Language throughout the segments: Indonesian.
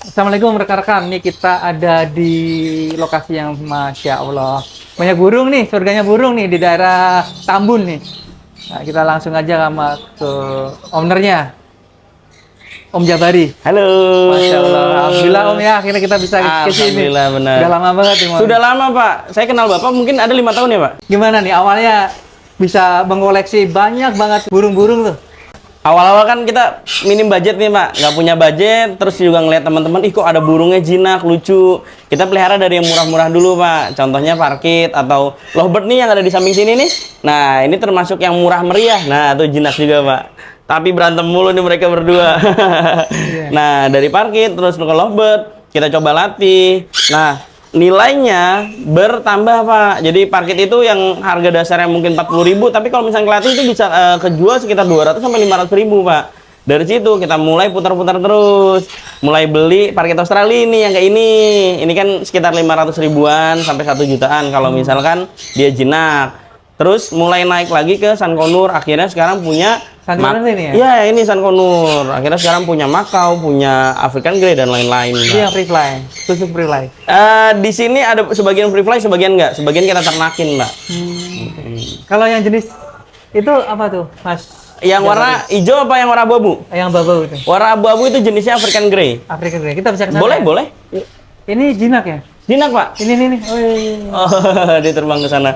Assalamualaikum rekan-rekan, nih kita ada di lokasi yang Masya Allah banyak burung nih, surganya burung nih di daerah Tambun nih. Nah, kita langsung aja sama ke ownernya, Om Jabari. Halo. Masya Allah, alhamdulillah Om ya, akhirnya kita bisa ke sini. Alhamdulillah, benar. Udah lama banget nih, Om. Sudah lama Pak, saya kenal Bapak mungkin ada 5 tahun ya Pak? Gimana nih awalnya bisa mengoleksi banyak banget burung-burung tuh? Awal-awal kan kita minim budget nih Pak, nggak punya budget, terus juga ngeliat teman-teman, ih kok ada burungnya jinak, lucu. Kita pelihara dari yang murah-murah dulu Pak, contohnya parkit atau lovebird nih yang ada di samping sini nih. Nah ini termasuk yang murah meriah, nah itu jinak juga Pak. Tapi berantem mulu nih mereka berdua. Nah dari parkit terus ke lovebird, kita coba latih. Nah nilainya bertambah Pak. Jadi parkit itu yang harga dasarnya mungkin 40.000, tapi kalau misalnya kelatih itu bisa kejual sekitar 200 sampai 500.000 Pak. Dari situ kita mulai putar-putar terus, mulai beli parkit Australia ini yang kayak ini. Ini kan sekitar 500 ribuan sampai 1 jutaan kalau misalkan dia jinak. Terus mulai naik lagi ke Sankonur, akhirnya sekarang punya Sankonur ini ya? Iya, ini Sankonur. Akhirnya sekarang punya Makau, punya African Grey dan lain-lain. Ini yang free fly, khusus free fly. Di sini ada sebagian free fly, sebagian enggak. Sebagian kita ternakin, Mbak. Kalau yang jenis itu apa tuh, Mas? Yang warna hijau apa yang warna abu-abu? Yang bau itu. Warna abu-abu itu jenisnya African Grey. African Grey. Kita bisa ke sana. Boleh, ya? boleh. Ini jinak ya? Jinak, Pak. Ini nih. Oh, iya. Oh, dia terbang ke sana.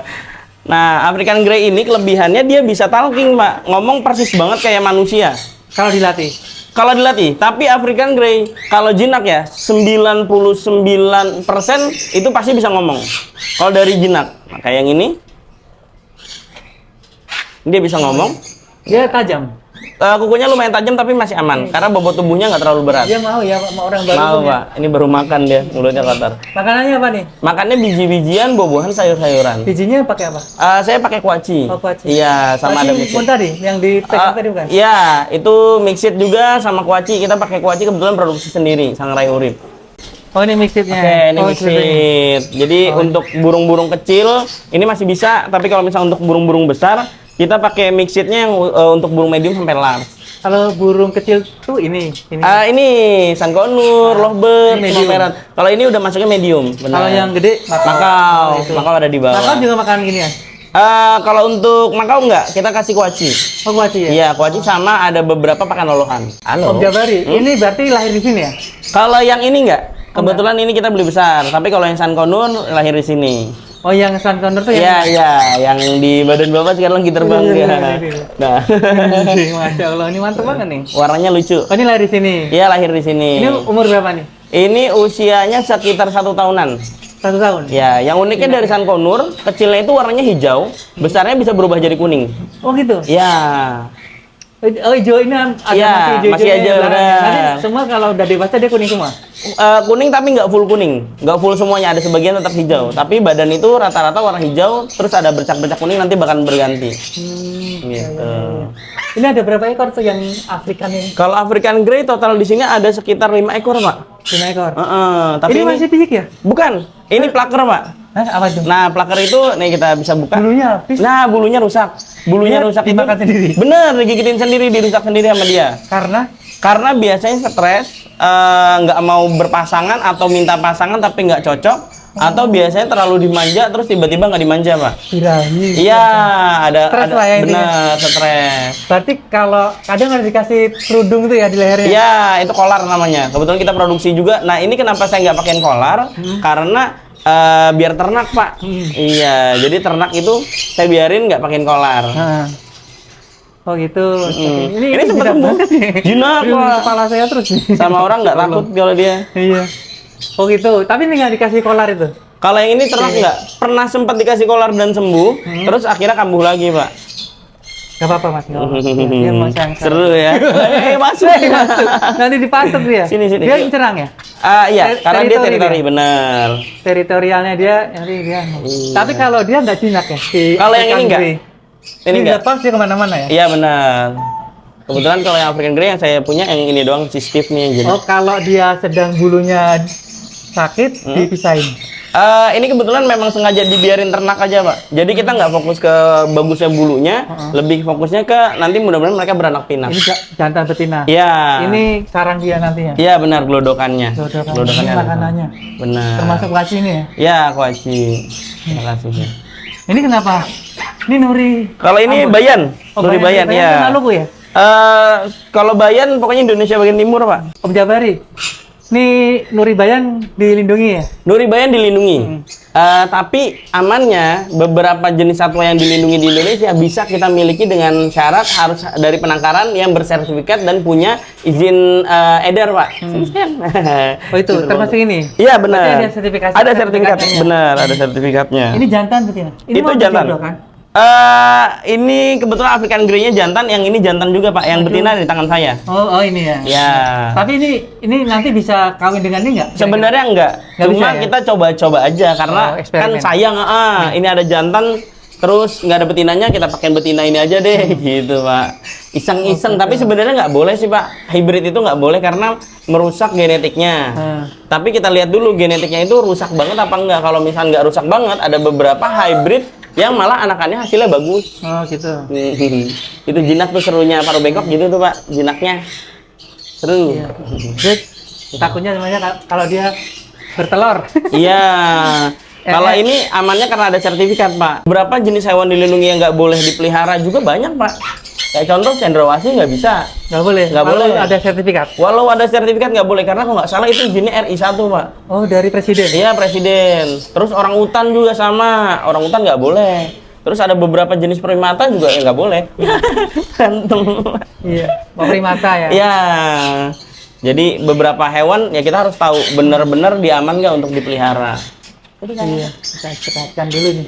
Nah, African Grey ini kelebihannya dia bisa talking, Pak. Ngomong persis banget kayak manusia. Kalau dilatih. Kalau dilatih, tapi African Grey kalau jinak ya 99% itu pasti bisa ngomong. Kalau dari jinak, nah, kayak yang ini dia bisa ngomong. Dia tajam. Kukunya lumayan tajam tapi masih aman karena bobot tubuhnya nggak terlalu berat. Dia mau ya sama orang baru. Mau Pak, ini baru makan dia, mulutnya kotor. Makanannya apa nih? Makannya biji-bijian, buah-buahan, sayur-sayuran. Bijinya pakai apa? Saya pakai kuaci. Oh, kuaci. Iya, sama ada Kuaci pun mixit. tadi, yang di pegang tadi bukan? Iya, itu mixit juga sama kuaci. Kita pakai kuaci kebetulan produksi sendiri, Sangrai Urip. Oh ini mixitnya. Oke, ini Oh, mixit. Jadi untuk burung-burung kecil ini masih bisa, tapi kalau misalnya untuk burung-burung besar kita pakai mixitnya yang untuk burung medium sampai large. Kalau burung kecil tuh ini. Ini Sankonur, lovebird, ini medium. Parrot. Kalau ini udah masuknya medium. Benar. Kalau yang gede, Makau, itu. Makau ada di bawah. Makau juga makan gini ya? Kalau untuk Makau enggak, kita kasih kuaci. Oh kuaci ya? Iya, kuaci sama ada beberapa pakan lolohan. Halo. Om Jabari, ini berarti lahir di sini ya? Kalau yang ini enggak, kebetulan ini kita beli besar. Tapi kalau yang Sankonur lahir di sini. Oh yang Sun Condor tuh Iya, yang iya, yang di badan Bapak sekarang lagi terbang Iya, ya. iya, iya. Nah, Masya Allah, ini mantap banget nih. warnanya lucu. Oh ini lahir di sini? Iya, lahir di sini. Ini umur berapa nih? Ini usianya sekitar 1 tahunan. 1 tahun? Ya, yang uniknya dari Sankonur, kecilnya itu warnanya hijau, besarnya bisa berubah jadi kuning. Oh gitu? Ya, Oh hijau ini agak Iya, masih hijau, benar. Nanti semua kalau udah dewasa dia kuning semua? kuning tapi nggak full kuning, nggak full semuanya, ada sebagian tetap hijau. Tapi badan itu rata-rata warna hijau, terus ada bercak-bercak kuning nanti bakal berganti. Gitu. Ini ada berapa ekor tuh yang African ini? Kalau African Grey total di sini ada sekitar 5 ekor, Pak. 5 ekor? Tapi Ini masih pijik ya? bukan, ini plaker, Pak. Hah, apa itu? Nah, plaker itu nih kita bisa buka. Bulunya habis? Nah, bulunya rusak. Bulunya Dia rusak dimakan itu- sendiri? Bener, digigitin sendiri, dirusak sendiri sama dia. Karena biasanya stres, nggak mau berpasangan atau minta pasangan tapi nggak cocok, atau biasanya terlalu dimanja terus tiba-tiba nggak dimanja, Pak. Birahi. Iya, Stres lah ya intinya. bener, stres. Berarti kalau kadang harus dikasih kerudung tuh ya di lehernya? Iya, itu kolar namanya. Kebetulan kita produksi juga. Nah, ini kenapa saya nggak pakein kolar? Karena biar ternak, Pak. Iya, jadi ternak itu saya biarin nggak pakein kolar. Nah. Oh gitu. Ini sempat jinak tumbuh. banget nih. Jinak, Di Pak. kepala saya terus nih. Sama orang nggak takut kalau dia. Iya. Oh gitu. Tapi ini nggak dikasih kolar itu? Kalau yang ini ternak nggak pernah sempat dikasih kolar dan sembuh, terus akhirnya kambuh lagi, Pak. Gak apa-apa mas. Gak apa-apa. Dia mau sayang. Seru ya. Masuk. Masuk. Nanti dipasok dia. Sini. Dia cerang ya? Iya, karena dia Teritori teritori, dia? benar. Teritorialnya dia, nanti dia. Tapi kalau dia nggak jinak ya? Si Kalau yang ini African nggak? Grey. Ini Ini enggak. lepas dia kemana-mana ya? Iya, benar. Kebetulan kalau yang African Grey yang saya punya yang ini doang, si Steve nih yang jadi. Oh kalau dia sedang bulunya sakit, dipisahin? Ini kebetulan memang sengaja dibiarin ternak aja, Pak. Jadi kita nggak fokus ke bagusnya bulunya, lebih fokusnya ke nanti mudah-mudahan mereka beranak pinak. Ini jantan betina. Iya. Ini sarang dia nantinya. Iya benar, gelodokannya. Ini makanannya. Benar. Termasuk kuaci ini ya? Iya, kuaci. Terima kasih. Ya. Ini kenapa? Ini Nuri. Kalau ini Bayan, Nuri Bayan, ya. Maluku ya? Kalau Bayan pokoknya Indonesia bagian timur, Pak. Om Jabari. Ini Nuri Bayan dilindungi ya? Nuri Bayan dilindungi. Tapi amannya beberapa jenis satwa yang dilindungi di Indonesia bisa kita miliki dengan syarat harus dari penangkaran yang bersertifikat dan punya izin edar, Pak. Oh itu termasuk ini? Iya benar. Berarti ada sertifikasi. Ada sertifikat, benar ada sertifikatnya. Ini jantan betina. Ini Itu mau jantan. dijodoh, kan? Ini kebetulan African Grey-nya jantan, yang ini jantan juga, Pak. Yang betina di tangan saya. Oh ini ya. Ya. Tapi ini nanti bisa kawin dengan ini nggak? Sebenarnya enggak. Nggak Cuma bisa, ya? kita coba-coba aja karena kan eksperimen. sayang, ini ada jantan terus nggak ada betinanya, kita pakai betina ini aja deh, gitu, Pak. Iseng-iseng, tapi sebenarnya nggak boleh sih, Pak. Hybrid itu nggak boleh karena merusak genetiknya. Tapi kita lihat dulu genetiknya itu rusak banget apa enggak. Kalau misalnya nggak rusak banget, ada beberapa hybrid yang malah anakannya hasilnya bagus. Oh gitu. Itu jinak tuh serunya paruh bengkok gitu tuh, Pak, jinaknya seru. Iya. Jadi, takutnya namanya kalau dia bertelur. Iya. Kalau ini amannya karena ada sertifikat, Pak. Berapa jenis hewan dilindungi yang nggak boleh dipelihara juga banyak, Pak. Kayak contoh cendrawasih nggak bisa. Nggak boleh. Nggak boleh. Ada sertifikat. Walau ada sertifikat nggak boleh karena kalau nggak salah itu izinnya RI1, Pak. Oh dari presiden. Iya presiden. Terus orang utan juga sama. Orang utan nggak boleh. Terus ada beberapa jenis primata juga yang nggak boleh. Berantem. Iya. Mau primata ya. Iya. Jadi beberapa hewan ya kita harus tahu benar-benar diaman nggak untuk dipelihara. Iya. Kita istirahatkan dulu nih.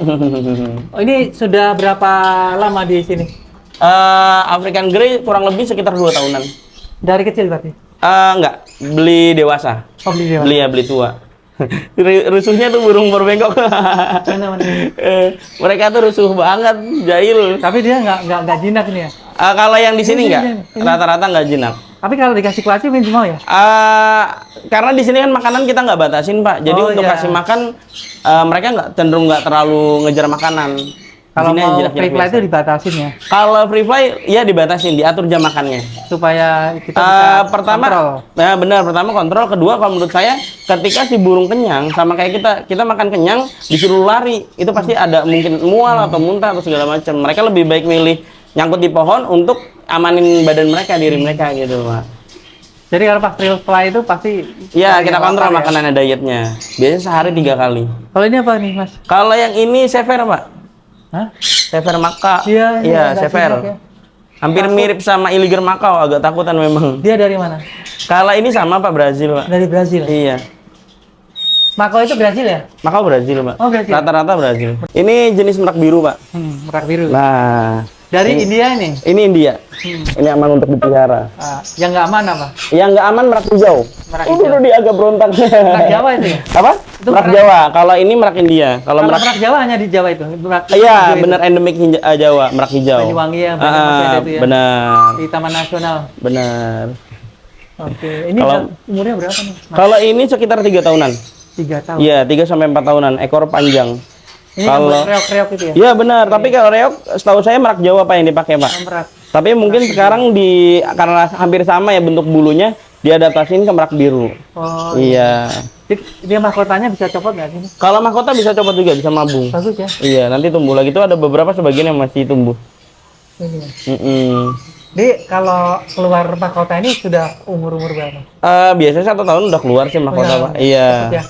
Oh ini sudah berapa lama di sini? African Grey kurang lebih sekitar 2 tahunan. Dari kecil berarti? Enggak, beli dewasa. Oh beli dewa. Beli ya, beli tua. Rusuhnya tuh burung berbengkok. Mana? Mereka tuh rusuh banget, jahil. Tapi dia nggak jinak nih ya? Kalau yang di sini Ini, enggak, ini. rata-rata nggak jinak. Tapi kalau dikasih kuaci mungkin mau ya? Karena di sini kan makanan kita nggak batasin, Pak. Jadi untuk iya. kasih makan, mereka cenderung nggak terlalu ngejar makanan. Kalau Di sini mau jinak-jinak free fly biasa. itu dibatasin ya? Kalau free fly, ya dibatasin, diatur jam makannya. Supaya kita bisa Pertama, kontrol. nah benar, pertama kontrol, kedua kalau menurut saya ketika si burung kenyang sama kayak kita makan kenyang disuruh lari, itu pasti ada mungkin mual atau muntah atau segala macam. Mereka lebih baik milih nyangkut di pohon untuk amanin badan mereka, diri mereka gitu, Pak. Jadi kalau pas free fly itu pasti Iya, kita kontrol ya? makanannya, dietnya. Biasanya sehari 3 kali. Kalau ini apa nih, Mas? Kalau yang ini sever, Pak. Hah? Sever Makau. Iya, Iya, agak sever. jinak ya. Hampir mirip sama Iliger Makau, agak takutan memang. Dia dari mana? Kalau ini sama, Pak, Brazil, Pak. Dari Brazil. Iya. Makau itu Brazil ya? Makau Brazil, Pak. Oh, Brazil. Rata-rata Brazil. Ini jenis merak biru, Pak. Merak biru. Nah, Dari India ini. ini India. Ini aman untuk dipelihara. Yang nggak aman apa? Yang nggak aman merak hijau. Merak Udah dia agak berontak. Merak Jawa itu ya? Apa? Itu Merak merak- Jawa. Kalau ini merak India. Kalau Kalau merak merak Jawa hanya di Jawa itu. Merak iya, hijau itu. benar endemik Jawa, merak hijau. Banyuwangi ya, banyak masih ada itu ya. Benar. Di Taman Nasional. Benar. Oke. Ini Kalau- umurnya berapa nih? Kalau ini sekitar 3 tahunan. 3 tahun. Iya, 3 sampai 4 tahunan, ekor panjang. Ini kalau- yang reok-reok itu ya? Iya benar, tapi kalau reok setahu saya merak Jawa Pak yang dipakai, Pak. Merak. Tapi mungkin sekarang karena hampir sama ya bentuk bulunya, diadaptasiin ke merak biru. Oh. Iya. Dia mahkotanya bisa copot nggak sih? Kalau mahkota bisa copot juga, bisa mabung. Bagus ya. Iya, nanti tumbuh lagi. Itu ada beberapa sebagian yang masih tumbuh. Ini ya. Mm-mm. Jadi kalau keluar mahkota ini sudah umur-umur berapa? Biasanya 1 tahun udah keluar sih mahkota, Udah, Pak. Iya. cepet ya.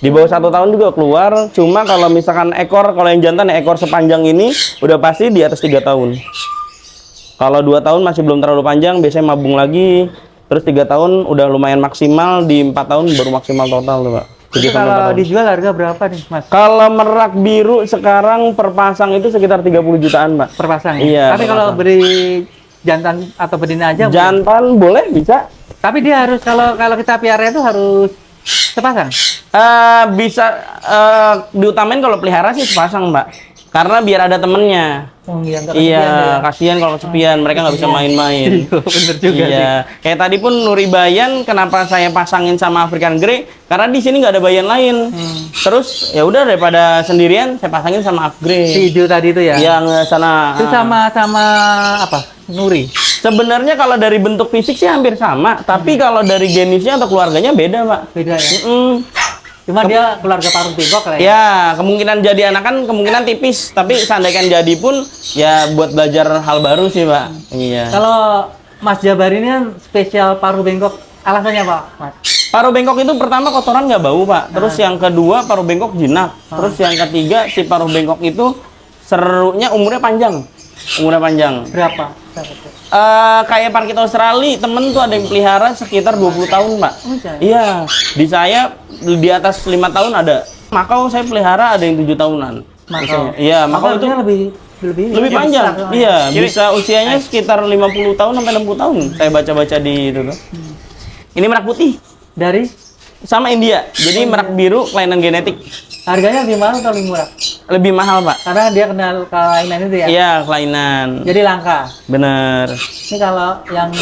Di bawah 1 tahun juga keluar. Cuma kalau misalkan kalau yang jantan ekor sepanjang ini udah pasti di atas 3 tahun. Kalau 2 tahun masih belum terlalu panjang, biasanya mabung lagi. Terus 3 tahun udah lumayan maksimal, di 4 tahun baru maksimal total tuh, Pak. 3 Itu sampai 4 kalau tahun. dijual harga berapa nih, Mas? Kalau merak biru sekarang per pasang itu sekitar 30 jutaan, Pak. Per pasang ya? Iya, Tapi per kalau pasang. beri jantan atau betina aja boleh? Jantan boleh, bisa. Tapi dia harus kalau kita piara itu harus sepasang. Bisa diutamain kalau pelihara sih sepasang, Mbak. Karena biar ada temennya. Oh, iya, nggak Iya, kesepian ya. kasihan kalau kesepian, mereka nggak bisa main-main. Iya, bener juga sih. Iya, kayak tadi pun Nuribayan, kenapa saya pasangin sama African Grey? Karena di sini nggak ada bayan lain. Terus ya udah daripada sendirian, saya pasangin sama Si Upgrade. hijau tadi itu ya. Yang sana. Itu sama apa? Nuri. Sebenarnya kalau dari bentuk fisik sih hampir sama, tapi kalau dari genisnya atau keluarganya beda, Pak. Beda ya. Mm-mm. Cuma dia keluarga paruh bengkok lah ya. Ya, kemungkinan jadi anak kan kemungkinan tipis, tapi seandainya jadi pun ya buat belajar hal baru sih, Pak. Iya. Kalau Mas Jabar ini kan spesial paruh bengkok. Alasannya apa, Mas? Paruh bengkok itu pertama kotoran nggak bau, Pak. Terus yang kedua paruh bengkok jinak. Terus yang ketiga si paruh bengkok itu serunya umurnya panjang. Umurnya panjang. Berapa? Kayak parkit Australia, temen tuh ada yang pelihara sekitar 20 tahun, Pak. Oh, iya. Iya, di saya di atas 5 tahun ada. Makau saya pelihara ada yang 7 tahunan. Makau. Usianya. Iya, makau itu lebih panjang. besar, Iya, bisa usianya sekitar 50 tahun sampai 60 tahun. Saya baca-baca di itu tuh. Ini merak putih Dari sama India. Jadi merak biru kelainan genetik. harganya lebih mahal atau lebih murah? Lebih mahal, Pak. Karena dia kenal kelainan itu ya. Iya, kelainan. Jadi langka. Bener. Ini kalau yang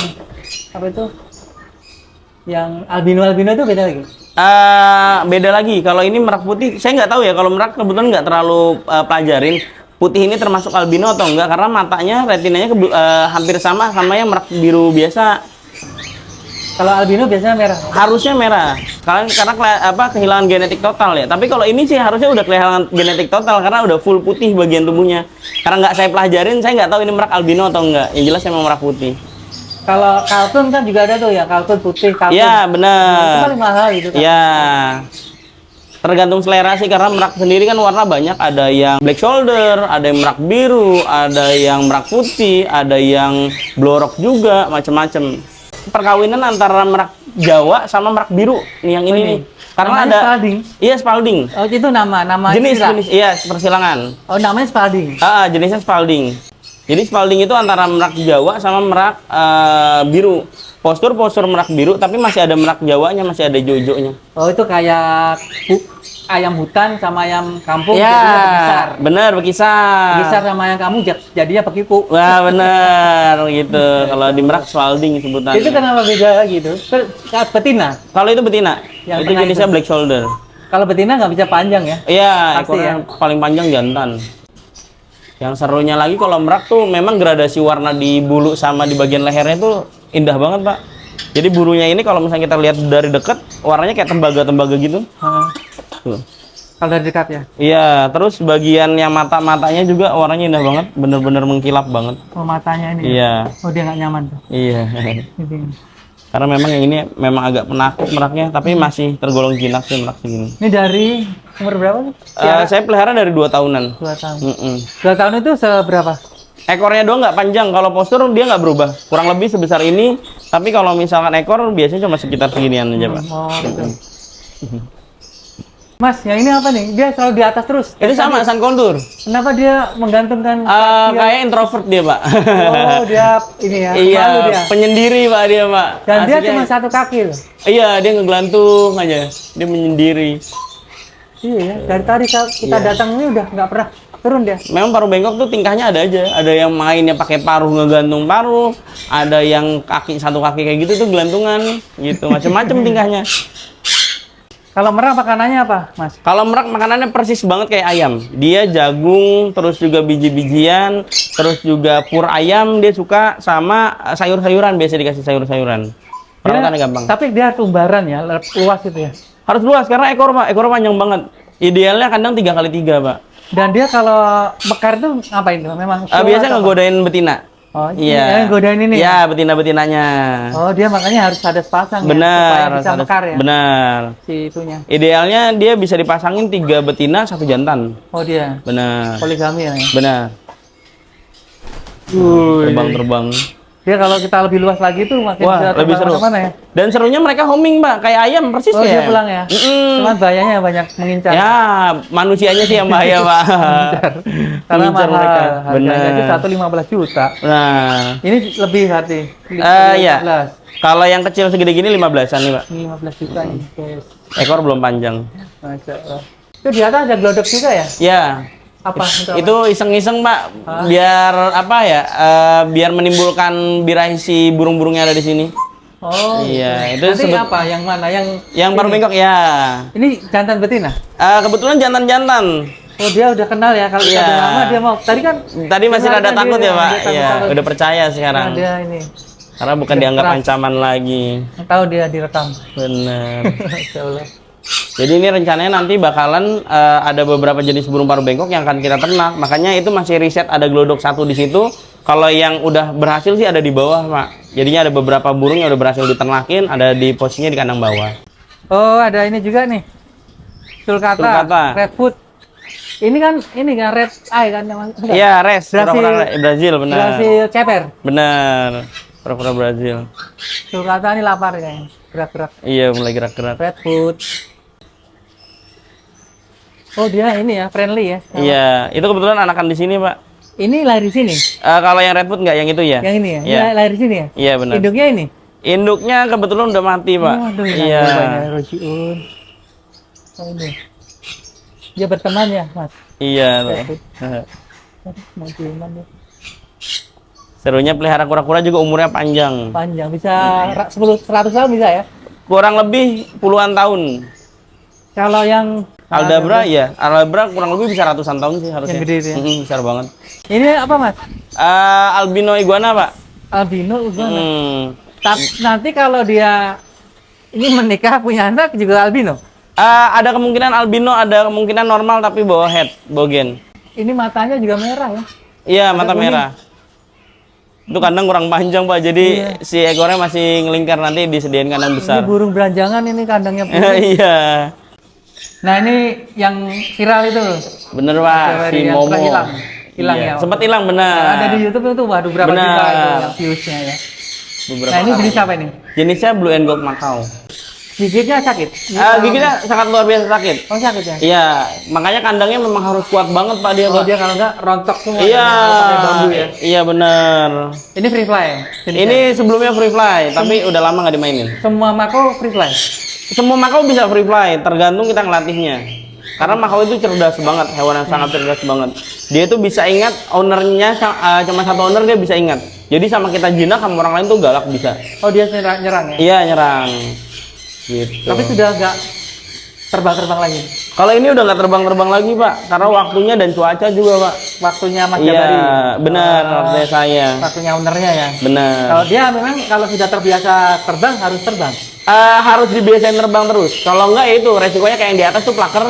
apa itu? Yang albino itu beda lagi. Beda lagi. Kalau ini merak putih, saya nggak tahu ya. Kalau merak kebetulan nggak terlalu pelajarin. Putih ini termasuk albino atau enggak? Karena matanya, retinanya hampir sama yang merak biru biasa. Kalau albino biasanya merah. Harusnya merah. Karena kehilangan genetik total ya. Tapi kalau ini sih harusnya udah kehilangan genetik total karena udah full putih bagian tubuhnya. Karena nggak saya pelajarin, saya nggak tahu ini merak albino atau enggak. Yang jelas emang merak putih. Kalau kaltun kan juga ada tuh ya, kaltun putih, kaltun. Iya, Itu benar. paling mahal gitu kan. Iya. Tergantung selera sih karena merak sendiri kan warna banyak. Ada yang black shoulder, ada yang merak biru, ada yang merak putih, ada yang blorok juga, macam-macam. Perkawinan antara merak Jawa sama merak biru nih yang ini nih. Karena Namanya ada Spalding. Iya, Spalding. Oh, itu nama Jenis, istilah. iya, persilangan. Oh, namanya Spalding. Jenisnya Spalding. Jadi Spalding itu antara merak Jawa sama merak biru. Postur merak biru, tapi masih ada merak Jawanya, masih ada jojonya. Oh, itu kayak ayam hutan sama ayam kampung Ya, jadinya berkisar. bener berkisar. Berkisar sama ayam kampung jadinya pekiku. Wah, bener gitu. Kalau di merak Spalding sebutannya. Itu kenapa beda gitu? Betina. Kalau itu betina, Yang itu tengah jenisnya itu. black shoulder. Kalau betina nggak bisa panjang ya? Iya, Pasti ekornya ya. paling panjang jantan. Yang serunya lagi kalau merak tuh memang gradasi warna di bulu sama di bagian lehernya tuh indah banget, Pak. Jadi bulunya ini kalau misalnya kita lihat dari dekat, warnanya kayak tembaga-tembaga gitu. Tuh. Kalau dari dekat ya. Iya, terus bagian yang matanya juga warnanya indah banget, bener-bener mengkilap banget. Oh, matanya ini. Ya? Iya, Oh, dia nggak nyaman tuh. iya. Ini. Karena memang yang ini memang agak penakut meraknya, tapi masih tergolong jinak sih merak segini. Ini dari umur berapa sih? Saya pelihara dari 2 tahunan. 2 tahun. Mm-mm. 2 tahun itu seberapa? Ekornya doang nggak panjang, kalau postur dia nggak berubah. Kurang lebih sebesar ini, tapi kalau misalkan ekor biasanya cuma sekitar seginian aja, Pak. Oh, gitu. Mas, yang ini apa nih? Dia selalu di atas terus. Itu sama, Sun Contour. Kenapa dia menggantungkan Kayak introvert dia, Pak. Oh, dia ini ya. Iya, malu dia. penyendiri, Pak, dia, Pak. Dan dia Aslinya- cuma satu kaki loh. Iya, dia ngegelantung aja. Dia menyendiri. Iya ya. Dari tadi kita datang ini udah nggak pernah turun dia. Memang paruh bengkok tuh tingkahnya ada aja. Ada yang mainnya pakai paruh ngegantung paruh, ada yang satu kaki kayak gitu tuh gelantungan, gitu. Macam-macam tingkahnya. Kalau merak makanannya apa, Mas? Kalau merak makanannya persis banget kayak ayam. Dia jagung, terus juga biji-bijian, terus juga pur ayam dia suka sama sayur-sayuran, biasa dikasih sayur-sayuran. Perawatannya gampang. Tapi dia tumbaran ya, luas itu ya. Harus luas karena ekor, Pak. Ekor panjang banget. Idealnya kandang 3x3, Pak. Dan dia kalau mekar itu ngapain tuh? Memang Biasanya ngegodain betina. Oh, Iya. godain ini. Iya, betina-betinanya. Oh, dia makanya harus ada sepasang ya, supaya Benar, bisa mekar ya. benar. Si itunya. Idealnya dia bisa dipasangin 3 betina, 1 jantan. Oh, dia Benar. poligami ya. Benar. Terbang-terbang. Dia kalau kita lebih luas lagi tuh makin Wah, bisa lebih terbang seru. kemana ya? Dan serunya mereka homing, Mbak, kayak ayam persis Oh, ya. dia pulang ya. Cuman bahayanya banyak mengincar. Ya, manusianya sih yang bahaya, Pak. Karena Mengincar mahal. mereka. Harganya aja Benar. 15 juta. Nah, Ini lebih hati. iya. Kalau yang kecil segede gini 15-an nih, Pak. 15 juta ini, guys. Ekor belum panjang. Masya Allah. Itu di atas ada glodok juga ya? Ya, Apa? Itu iseng-iseng Pak, biar apa ya? Biar menimbulkan birahi si burung-burung yang ada di sini. Oh, Iya, gitu. itu Nanti apa? Yang mana? yang paru ini? bengkok ya. Ini jantan betina? Kebetulan jantan-jantan. Oh, dia udah kenal ya. Kalau Iya. udah lama dia mau. Tadi Masih kemarin rada kan takut dia- ya Pak. dia takut- Iya, takut. udah percaya Nah, sekarang. dia ini. Karena bukan Udah dianggap keras. ancaman lagi. Tahu dia direkam. Bener. Insya Allah. Jadi ini rencananya nanti bakalan ada beberapa jenis burung paru bengkok yang akan kita ternak. Makanya itu masih riset, ada glodok satu di situ. Kalau yang udah berhasil sih ada di bawah, Pak. Jadinya ada beberapa burung yang udah berhasil diternakin, ada di posisinya di kandang bawah. Oh, ada ini juga nih. Sulcata, Sulcata. Redfoot. Ini kan red eye kan yang enggak? Iya, res. Brazil. Brazil, benar. Brazil ceper. Benar. Pura-pura Brazil. Sulcata ini lapar kayaknya. Gerak-gerak. Iya, mulai gerak-gerak. Redfoot. Oh, dia ini ya, friendly ya. Iya, itu kebetulan anakan di sini, Pak. Ini lahir di sini. Kalau yang redwood nggak, yang itu ya? Yang ini ya. Iya. Ini lahir di sini ya. Iya, benar. Induknya ini. Induknya kebetulan udah mati, Pak. Oh, aduh, Iya. Rojiun. Oh, ini. Dia berteman ya, Mas. Iya, tuh. Redwood. Aduh, mau ciuman dia. Serunya pelihara kura-kura juga umurnya panjang. Panjang bisa 100 tahun bisa ya. Kurang lebih puluhan tahun. Kalau yang Aldabra ya, Aldabra kurang lebih bisa ratusan tahun sih harusnya. Yang gede itu ya? Besar banget. ini apa, Mas? Albino iguana, Pak. Albino iguana. Hmm. Nanti kalau dia ini menikah punya anak juga albino. Ada kemungkinan albino, ada kemungkinan normal tapi bawa head, bogen. Ini matanya juga merah ya. Iya, mata kuning. merah. Itu kandang kurang panjang, Pak. Jadi Iya. si ekornya masih ngelingkar, nanti disediain kandang Ini besar. burung beranjangan ini kandangnya putih. Iya. Nah, ini yang viral itu. Bener, Pak. Si Yang Momo. pernah hilang. Hilang Iya. ya. Sempat hilang, benar. Ada di YouTube itu, waduh berapa Benar. juta itu yang views-nya ya. Beberapa Nah, ini kali. jenis apa ini? Jenisnya Blue and Gold Macau. Gigitnya sakit? Giginya sangat luar biasa sakit. Oh, sakit ya? Iya, makanya kandangnya memang harus kuat banget Pak dia, Oh, Pak. dia kalau enggak rontok semua. Iya, Pakai bambu ya. iya bener. Ini free fly. jenisnya? Ini sebelumnya free fly, tapi udah lama nggak dimainin. Semua mako free fly. Semua makau bisa free fly, tergantung kita ngelatihnya. Karena makau itu cerdas banget, hewan yang sangat cerdas banget. Dia itu bisa ingat ownernya, cuma satu owner dia bisa ingat. Jadi sama kita jinak, sama orang lain tuh galak bisa. Oh, dia nyerang ya? Iya, nyerang. Gitu. Tapi sudah enggak terbang-terbang lagi. Kalau ini udah nggak terbang-terbang lagi, Pak. Karena waktunya dan cuaca juga, Pak. Waktunya Mas Iya, Jabari. benar, waktunya saya. Waktunya ownernya ya. Benar. Kalau dia memang kalau sudah terbiasa terbang harus terbang. Harus dibiasain terbang terus. Kalau enggak ya itu resikonya kayak yang di atas tuh plaker.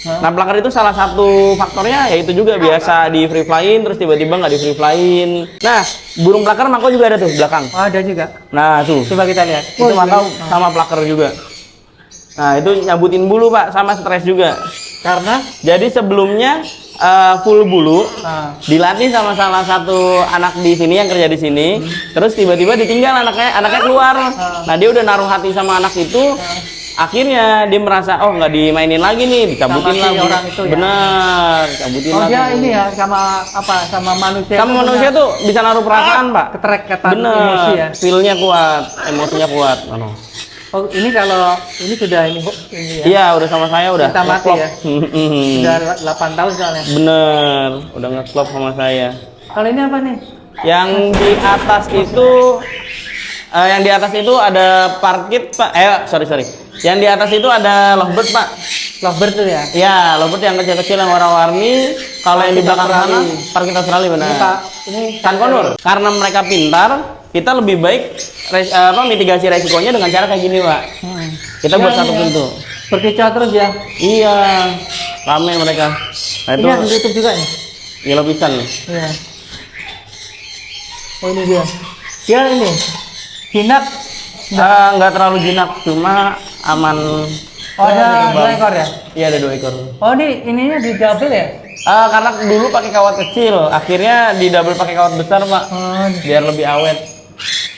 Nah, plaker itu salah satu faktornya ya itu juga biasa di free flyin terus tiba-tiba nggak di free flyin. Nah, burung plaker makau juga ada tuh belakang. Oh, ada juga. Nah, tuh. Coba kita lihat. Itu makau sama plaker juga. Nah, itu nyabutin bulu, Pak, sama stres juga. Karena Jadi sebelumnya full bulu, nah, dilatih sama salah satu anak di sini yang kerja di sini, terus tiba-tiba ditinggal anaknya keluar. Nah, dia udah naruh hati sama anak itu, akhirnya dia merasa oh nggak dimainin lagi nih, dicabutin Sama si lah. orang itu ya? Benar, cabutin oh lagi. dia ini ya sama apa? Sama manusia. Sama itu manusia punya tuh bisa naruh perasaan, Pak. keterikatan Bener, emosi ya. feel-nya kuat, emosinya kuat. Oh, ini kalau ini sudah ini ya. Iya, udah sama saya udah. Kita mati ngeklop. ya. Sudah 8 tahun soalnya. Bener, udah ngeklop sama saya. Kalau ini apa nih? Yang di atas itu ada parkit, Pak. Sorry. Yang di atas itu ada lovebird, Pak. Lovebird tuh ya. Ya, lovebird yang kecil-kecil yang warna-warni. Kalau yang di belakang sana Australia. parkit Australia benar. Ini Pak, ini Kan konur. Karena mereka pintar, kita lebih baik mitigasi resikonya dengan cara kayak gini, Pak. Kita buat Ya, satu ini ya. pintu. Berkicau terus ya. Iya, rame mereka. Nah, Ini itu yang di YouTube juga nih. yellow pisan. Iya. Oh, ini dia. Dia ini. Jinak. Nggak terlalu jinak, cuma aman. Oh, ada 2 ekor ya? Iya, ada 2 ekor. Oh, ininya di double ya? Karena dulu pakai kawat kecil, akhirnya di double pakai kawat besar, Pak, Oh, biar lebih awet.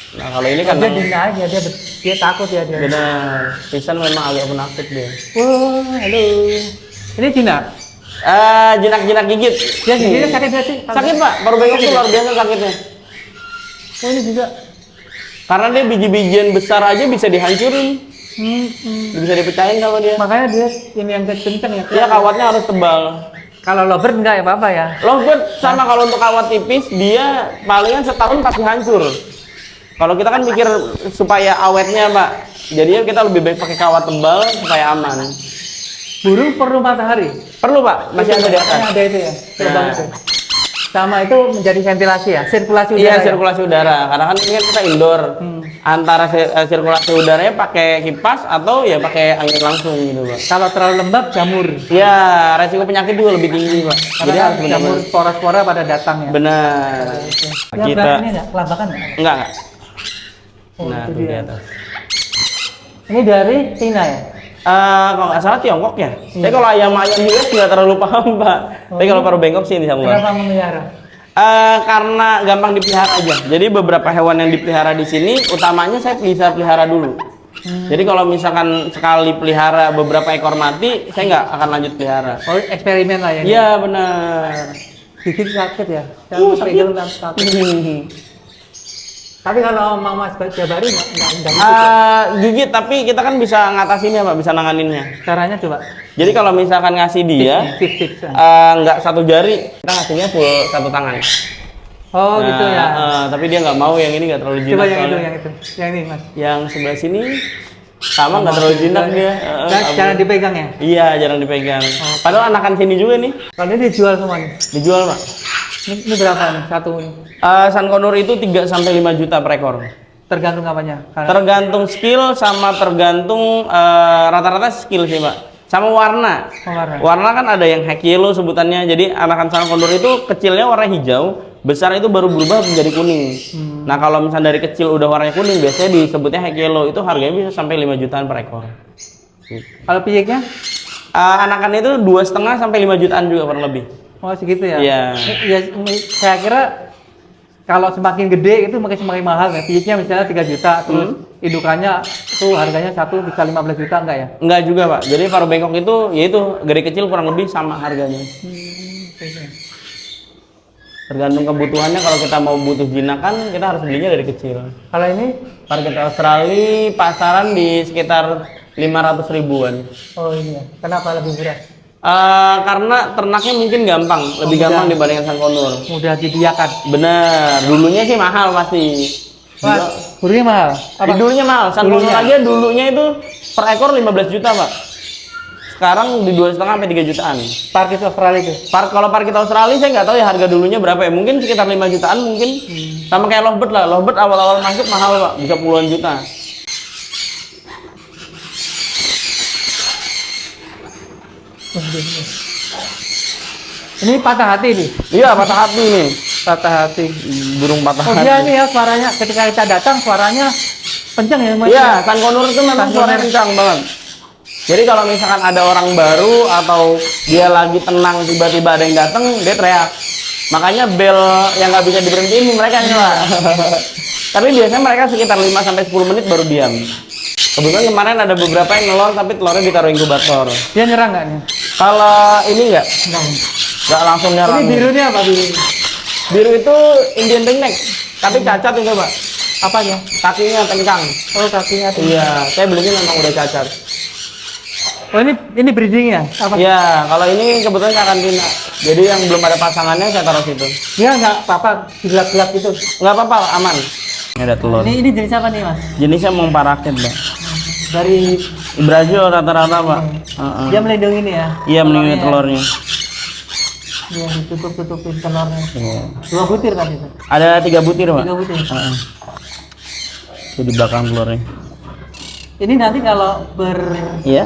Nah, kalau ini kan dia dina aja, dia takut ya dia. benar, pisan memang agak penakut dia. Oh, halo. Ini jinak. Jinak-jinak gigit. Dia gigitnya sakit gak sih? Sakit, Pak. Paru bengkok itu luar biasa sakitnya. Oh, ini juga. Karena dia biji-bijian besar aja bisa dihancurin, bisa dipecahin sama dia. Makanya dia ini yang kenceng ya. Iya, kawatnya harus tebal. Kalau lovebird enggak ya apa-apa ya. Lovebird sama kalau untuk kawat tipis dia palingan setahun pasti hancur. Kalau kita kan mikir supaya awetnya Pak, jadinya kita lebih baik pakai kawat tebal supaya aman. Burung perlu matahari. Perlu Pak, masih ada di atas. Ada itu ya. Terbang Nah. itu. Sama itu menjadi ventilasi ya, sirkulasi udara. Iya, ya? sirkulasi udara. Karena kan ini kan kita indoor. Antara sirkulasi udaranya pakai kipas atau ya pakai angin langsung gitu, Pak. Kalau terlalu lembab jamur. Iya, resiko penyakit juga lebih tinggi, Pak. Karena Jadi kan harus jamur benar-benar. spora-spora pada datang ya. Benar. Ya, Kita berarti ini enggak kelabakan enggak? enggak. Oh, Nah, itu tuh di dia. atas. Ini dari Cina ya? Kalau nggak salah Tiongkok ya. Tapi kalau ayam-ayam US nggak terlalu paham, Pak. Tapi kalau paruh bengkok sih insya Allah. Kenapa memelihara? Karena gampang dipelihara aja. Jadi beberapa hewan yang dipelihara di sini, utamanya saya bisa pelihara dulu. Jadi kalau misalkan sekali pelihara beberapa ekor mati, saya nggak akan lanjut pelihara. Oh, eksperimen lah ya. Iya benar. Gigit sakit ya. Jangan Sakit. pegang sakit. Tapi kalau Mas Jabari enggak gitu. Gigit, tapi kita kan bisa ngatasinnya Pak, bisa nanganinnya. Caranya coba. Jadi kalau misalkan ngasih dia, Tips. nggak satu jari, kita ngasihnya full satu tangan. Oh, gitu ya. Tapi dia nggak mau yang ini nggak terlalu jinak. Coba yang itu, soalnya. yang itu. Yang ini, Mas. Yang sebelah sini sama nggak terlalu jinak dia. Jangan dipegang ya. Iya, jarang dipegang. Padahal anakan sini juga nih, Kalau ini dijual semua nih. dijual Pak. Ini berapa nih satu ini? Sun Conur itu 3 sampai 5 juta per ekor. Tergantung apanya? Tergantung skill sama tergantung rata-rata skill sih Pak. Sama warna. Oh, warna. Warna kan ada yang hack yellow sebutannya. Jadi anakan Sun Conur itu kecilnya warna hijau, besar itu baru berubah menjadi kuning. Nah kalau misalnya dari kecil udah warnanya kuning, biasanya disebutnya hack yellow. Itu harganya bisa sampai 5 jutaan per ekor. Kalau piyeknya? Anakan itu 2,5 sampai 5 jutaan juga kurang lebih. Oh, segitu ya? Iya. Ya, saya kira kalau semakin gede itu makin semakin mahal ya. Piyeknya misalnya 3 juta, terus indukannya itu harganya satu bisa 15 juta enggak ya? Enggak juga Pak. Jadi paruh bengkok itu yaitu gede kecil kurang lebih sama harganya. Tergantung kebutuhannya. Kalau kita mau butuh jinakan, kita harus belinya dari kecil. Kalau ini? Parkit Australia pasaran di sekitar 500 ribuan. Oh ini ya. Kenapa lebih murah? Karena ternaknya mungkin gampang, lebih mudah. gampang dibandingkan Sun Conur. Mudah dibiakan. Bener, dulunya sih mahal pasti. Wah, burungnya mahal. Apa? Dulunya mahal, Sun Conur Dulunya. aja dulunya itu per ekor 15 juta Pak. Sekarang di 2,5 sampai 3 jutaan. Parkit Australia itu. Kalau parkit Australia saya nggak tahu ya harga dulunya berapa ya, mungkin sekitar 5 jutaan mungkin. Sama kayak lovebird lah, lovebird awal-awal masuk mahal Pak, bisa puluhan juta. Ini patah hati nih. Iya, patah hati nih. Patah hati. Burung patah Oh hati. dia nih ya suaranya ketika kita datang suaranya kenceng ya Mas? Iya, Sun Conur itu memang Sun suaranya Conur. kencang banget. Jadi kalau misalkan ada orang baru atau dia lagi tenang tiba-tiba ada yang datang, dia teriak. Makanya bel yang nggak bisa diberhentiin mereka nih Pak. Tapi biasanya mereka sekitar 5 sampai 10 menit baru diam. Kebetulan kemarin ada beberapa yang nelor tapi telurnya ditaruh inkubator. Dia nyerang nggak nih? Kalau ini Enggak. nggak langsung nyerang. Ini birunya apa biru? Biru itu Indian ringneck, tapi cacat itu Pak. Apanya? Kakinya tengkang. Oh kakinya tuh. Iya, saya belinya memang udah cacat. Oh ini breedingnya? Apa? Iya, kalau ini kebetulan karantina. Jadi yang belum ada pasangannya saya taruh situ. Dia nggak apa-apa gelap-gelap gitu. Nggak apa-apa, aman. Ini ada telur. Ini jenis apa nih Mas? Jenisnya mau parakit, Mbak. Dari Brazil rata-rata, Pak. Heeh. dia melindungi ini ya? Iya, melindungi telurnya. Dia ditutup-tutupin telurnya. Iya. 2 butir kan itu? Ada 3 butir, Pak. 3 butir. Heeh. Itu di belakang telurnya. Ini nanti kalau Iya.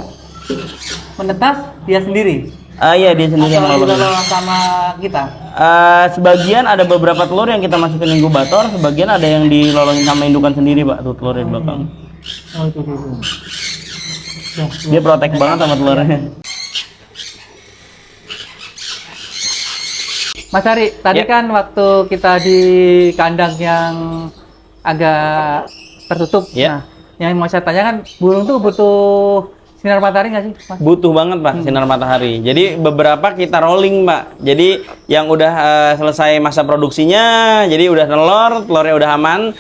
menetas dia sendiri? Iya, dia sendiri yang Atau ngelolos. dikelola sama kita? Sebagian ada beberapa telur yang kita masukin inkubator, sebagian ada yang dilolongin sama indukan sendiri, Pak. Tuh telurnya di belakang. Oh itu dulu. Ya, Dia protek banget sama telurnya. Mas Ari, tadi Ya. kan waktu kita di kandang yang agak tertutup. Ya. Nah, yang mau saya tanya kan burung tuh butuh sinar matahari nggak sih, Mas? Butuh banget Pak sinar matahari. Jadi beberapa kita rolling Pak. Jadi yang udah selesai masa produksinya, jadi udah telurnya udah aman,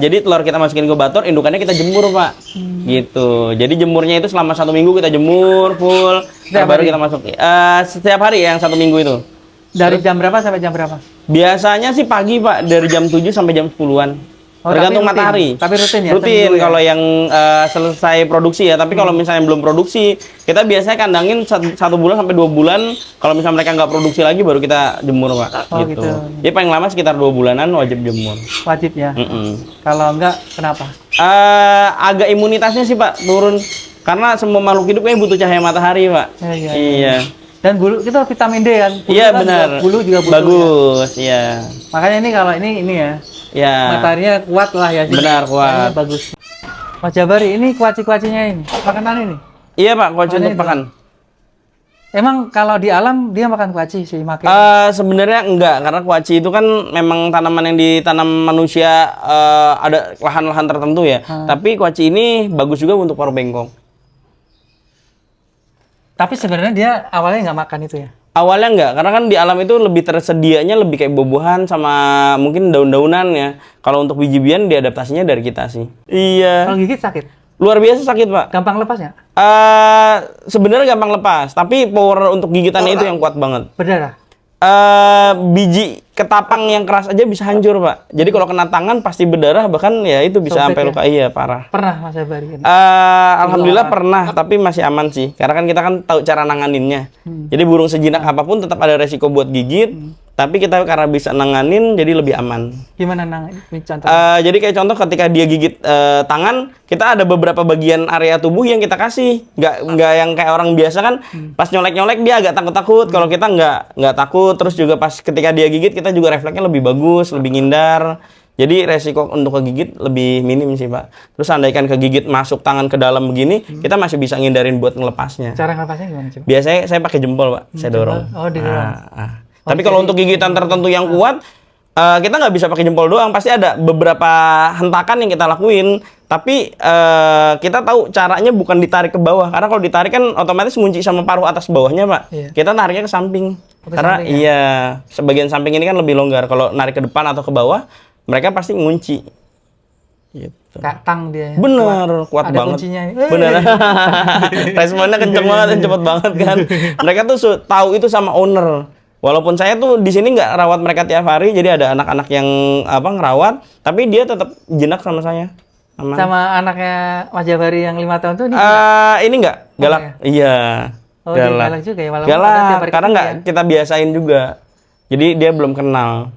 Jadi telur kita masukin inkubator, indukannya kita jemur Pak. Gitu. Jadi jemurnya itu selama 1 minggu kita jemur full. Setiap Baru hari? kita masuk. Setiap hari yang 1 minggu itu. Dari jam berapa sampai jam berapa? Biasanya sih pagi Pak, dari jam 7 sampai jam 10-an. Oh, Tergantung tapi rutin. matahari. Tapi rutin ya? Rutin seminggu ya? kalau yang selesai produksi ya. Tapi kalau misalnya belum produksi, kita biasanya kandangin 1 bulan sampai 2 bulan. Kalau misalnya mereka nggak produksi lagi, baru kita jemur Pak. Oh, gitu. Jadi paling lama sekitar 2 bulanan wajib jemur. Wajib ya? Mm-mm. Kalau enggak, kenapa? Agak imunitasnya sih Pak turun. Karena semua makhluk hidup kayaknya butuh cahaya matahari Pak. Iya. Iya. Dan bulu, itu vitamin D kan? Bulu Iya kan benar. Bulu juga butuh. Bagus, iya. Makanya ini kalau ini ya. Ya. Mataharinya kuat lah ya. Benar, kuat. Makanya bagus. Mas Jabari, ini kuaci-kuacinya ini. Makanan ini. Iya Pak, kuaci Makanya untuk itu. pakan. Emang kalau di alam dia makan kuaci sih, makin. Sebenarnya enggak, karena kuaci itu kan memang tanaman yang ditanam manusia, ada lahan-lahan tertentu ya. Tapi kuaci ini bagus juga untuk paru bengkok. Tapi sebenarnya dia awalnya nggak makan itu ya. Awalnya enggak, karena kan di alam itu lebih tersedianya lebih kayak buah-buahan sama mungkin daun-daunan ya. Kalau untuk biji-bijian diadaptasinya dari kita sih. Iya. Kalau gigit sakit. Luar biasa sakit Pak. Gampang lepasnya. Sebenarnya gampang lepas, tapi power untuk gigitannya itu yang kuat banget. Berdarah. Biji ketapang yang keras aja bisa hancur Pak. Jadi kalau kena tangan pasti berdarah, bahkan ya itu bisa Sobek sampai ya? luka, iya parah. Pernah Mas Jabari ini. Alhamdulillah pernah, tapi masih aman sih. Karena kan kita kan tahu cara nanganinnya. Jadi burung sejinak apapun tetap ada resiko buat gigit, tapi kita karena bisa nanganin jadi lebih aman. Gimana nang? Ini contoh. Jadi kayak contoh ketika dia gigit tangan, kita ada beberapa bagian area tubuh yang kita kasih. Nggak yang kayak orang biasa kan, pas nyolek-nyolek dia agak takut-takut. Kalau kita nggak takut, terus juga pas ketika dia gigit kita juga refleksnya lebih bagus, lebih ngindar. Jadi resiko untuk kegigit lebih minim sih Pak. Terus andaikan kegigit masuk tangan ke dalam begini, kita masih bisa ngindarin buat ngelepasnya. Cara ngepasnya gimana coba? Biasanya saya pakai jempol Pak, saya dorong. Oh, didorong. Tapi kalau untuk gigitan tertentu yang kuat, kita nggak bisa pakai jempol doang. Pasti ada beberapa hentakan yang kita lakuin. Tapi kita tahu caranya bukan ditarik ke bawah. Karena kalau ditarik kan otomatis ngunci sama paruh atas bawahnya Pak. Iya. Kita nariknya ke samping. Ke Karena samping, ya? iya, sebagian samping ini kan lebih longgar. Kalau narik ke depan atau ke bawah, mereka pasti ngunci. Gitu. Katang dia. Ya. Bener, kuat Ada banget. kuncinya. Bener. Responnya kenceng banget dan cepet banget kan. Mereka tuh tahu itu sama owner. Walaupun saya tuh di sini nggak rawat mereka tiap hari, jadi ada anak-anak yang ngerawat, tapi dia tetap jinak sama saya. Aman. Sama anaknya Mas Jabari yang 5 tahun tuh Ini nggak galak. Oh, Iya. Oh, dia galak juga ya, walaupun Galak, tiap hari karena ketemu nggak kita biasain juga. Jadi dia belum kenal.